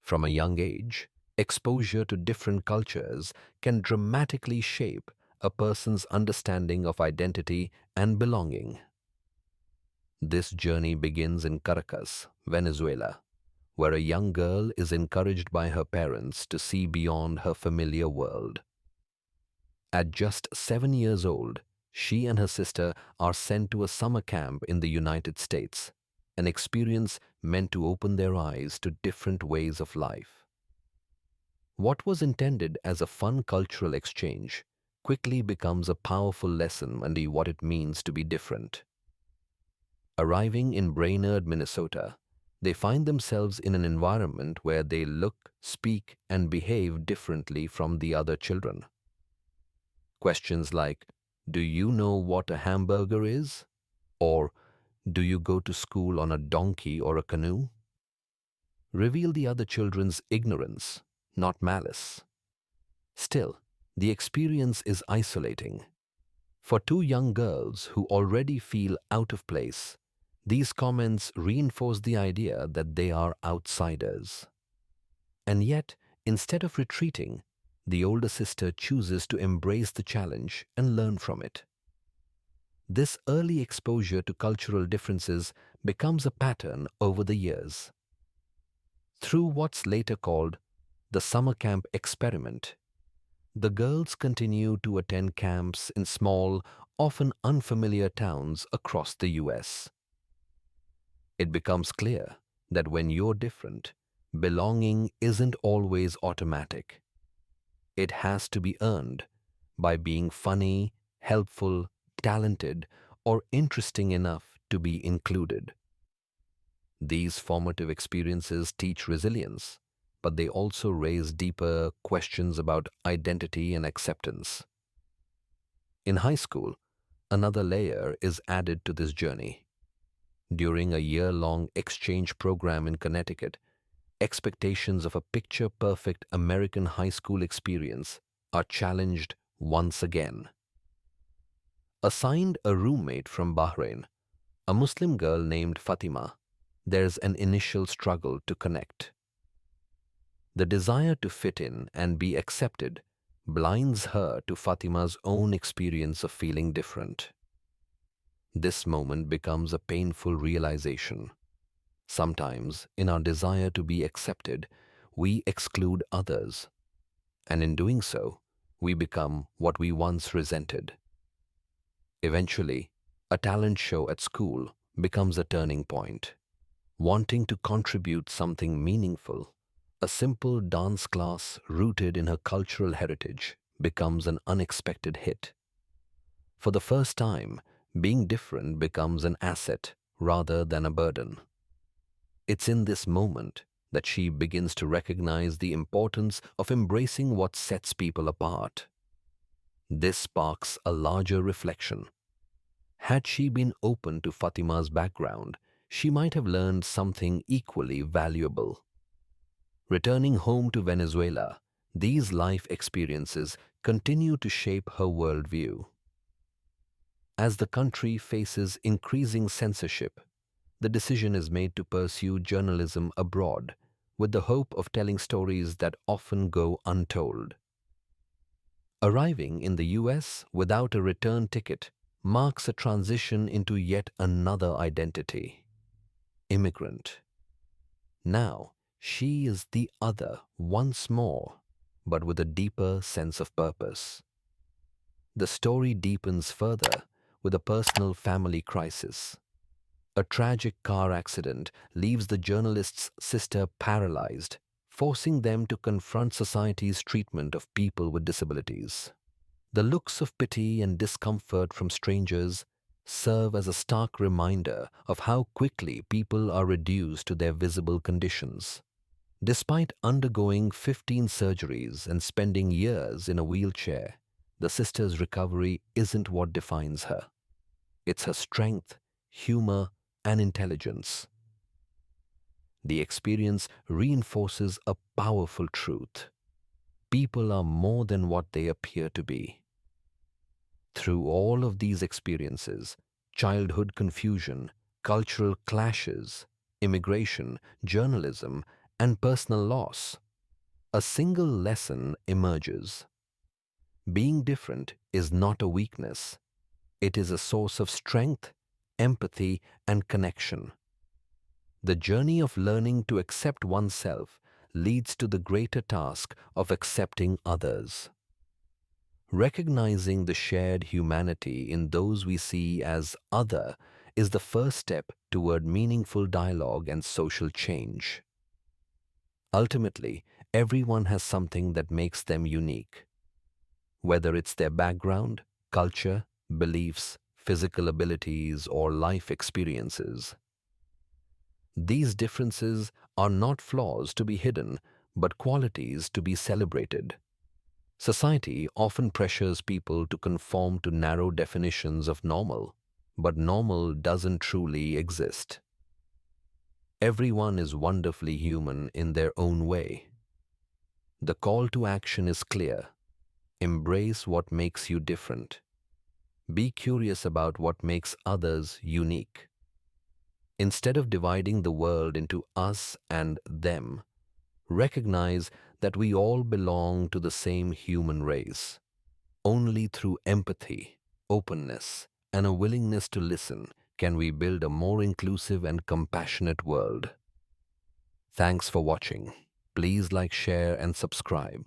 From a young age, exposure to different cultures can dramatically shape a person's understanding of identity and belonging. This journey begins in Caracas, Venezuela, where a young girl is encouraged by her parents to see beyond her familiar world. At just 7 years old, she and her sister are sent to a summer camp in the United States, an experience meant to open their eyes to different ways of life. What was intended as a fun cultural exchange quickly becomes a powerful lesson on what it means to be different. Arriving in Brainerd, Minnesota, they find themselves in an environment where they look, speak, and behave differently from the other children. Questions like, "Do you know what a hamburger is?" or "Do you go to school on a donkey or a canoe?" reveal the other children's ignorance, not malice. Still, the experience is isolating. For two young girls who already feel out of place, these comments reinforce the idea that they are outsiders. And yet, instead of retreating, the older sister chooses to embrace the challenge and learn from it. This early exposure to cultural differences becomes a pattern over the years. Through what's later called the summer camp experiment, the girls continue to attend camps in small, often unfamiliar towns across the US. It becomes clear that when you're different, belonging isn't always automatic. It has to be earned by being funny, helpful, talented, or interesting enough to be included. These formative experiences teach resilience, but they also raise deeper questions about identity and acceptance. In high school, another layer is added to this journey. During a year-long exchange program in Connecticut, expectations of a picture-perfect American high school experience are challenged once again. Assigned a roommate from Bahrain, a Muslim girl named Fatima, there's an initial struggle to connect. The desire to fit in and be accepted blinds her to Fatima's own experience of feeling different. This moment becomes a painful realization. Sometimes, in our desire to be accepted, we exclude others, and in doing so, we become what we once resented. Eventually, a talent show at school becomes a turning point. Wanting to contribute something meaningful, a simple dance class rooted in her cultural heritage becomes an unexpected hit. For the first time, being different becomes an asset rather than a burden. It's in this moment that she begins to recognize the importance of embracing what sets people apart. This sparks a larger reflection. Had she been open to Fatima's background, she might have learned something equally valuable. Returning home to Venezuela, these life experiences continue to shape her worldview. As the country faces increasing censorship, the decision is made to pursue journalism abroad with the hope of telling stories that often go untold. Arriving in the US without a return ticket marks a transition into yet another identity: immigrant. Now, she is the other once more, but with a deeper sense of purpose. The story deepens further with a personal family crisis. A tragic car accident leaves the journalist's sister paralyzed, forcing them to confront society's treatment of people with disabilities. The looks of pity and discomfort from strangers serve as a stark reminder of how quickly people are reduced to their visible conditions. Despite undergoing 15 surgeries and spending years in a wheelchair, the sister's recovery isn't what defines her. It's her strength, humor, and intelligence. The experience reinforces a powerful truth. People are more than what they appear to be. Through all of these experiences, childhood confusion, cultural clashes, immigration, journalism, and personal loss, a single lesson emerges. Being different is not a weakness. It is a source of strength, empathy, and connection. The journey of learning to accept oneself leads to the greater task of accepting others. Recognizing the shared humanity in those we see as other is the first step toward meaningful dialogue and social change. Ultimately, everyone has something that makes them unique. Whether it's their background, culture, beliefs, physical abilities, or life experiences. These differences are not flaws to be hidden, but qualities to be celebrated. Society often pressures people to conform to narrow definitions of normal, but normal doesn't truly exist. Everyone is wonderfully human in their own way. The call to action is clear. Embrace what makes you different. Be curious about what makes others unique. Instead of dividing the world into us and them, recognize that we all belong to the same human race. Only through empathy, openness, and a willingness to listen can we build a more inclusive and compassionate world. Thanks for watching. Please like, share, and subscribe.